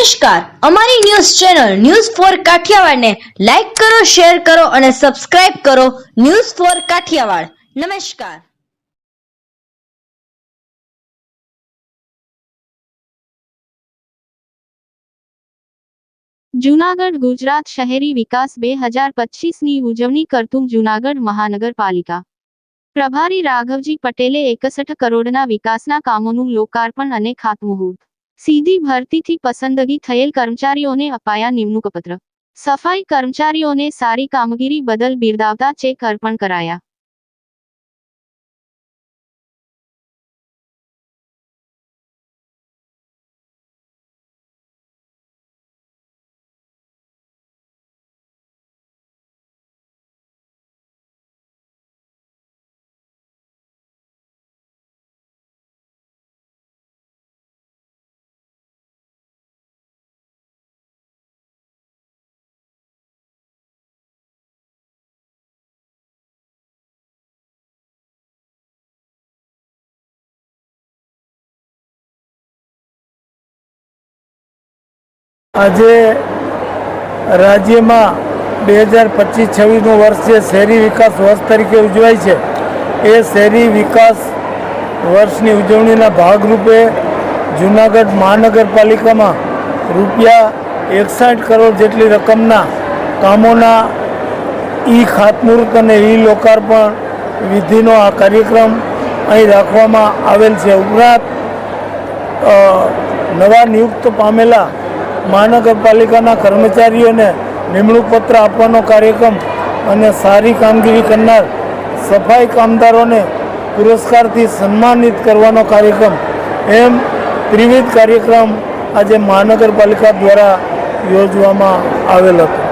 નમસ્કાર, અમારી news channel news for Kathiawad ને લાઈક કરો, શેર કરો અને સબસ્ક્રાઇબ કરો. News for Kathiawad. નમસ્કાર. જૂનાગઢ ગુજરાત શહેરી વિકાસ 2025ની ઉજવણી કરતું જૂનાગઢ મહાનગરપાલિકા પ્રભારી રાઘવજી પટેલે 61 કરોડના વિકાસના કામોનું લોકાર્પણ અને ખાતમુહૂર્ત. સીધી ભરતીથી પસંદગી થયેલ કર્મચારીઓને અપાયા નિમણૂકપત્ર. સફાઈ કર્મચારીઓને સારી કામગીરી બદલ બિરદાવતા ચેક અર્પણ કરાયા. આજે રાજ્યમાં 2025-26નું વર્ષ જે શહેરી વિકાસ વર્ષ તરીકે ઉજવાય છે, એ શહેરી વિકાસ વર્ષની ઉજવણીના ભાગરૂપે જૂનાગઢ મહાનગરપાલિકામાં રૂપિયા 61 કરોડ જેટલી રકમના કામોના ખાતમુહૂર્ત અને લોકાર્પણ વિધિનો આ કાર્યક્રમ અહીં રાખવામાં આવેલ છે. ઉપરાંત નવા નિયુક્ત પામેલા મહાનગરપાલિકાના કર્મચારીઓને નિમણૂક પત્ર આપવાનો કાર્યક્રમ અને સારી કામગીરી કરનાર સફાઈ કામદારોને પુરસ્કારથી સન્માનિત કરવાનો કાર્યક્રમ, એમ ત્રિવિધ કાર્યક્રમ આજે મહાનગરપાલિકા દ્વારા યોજવામાં આવેલ હતો.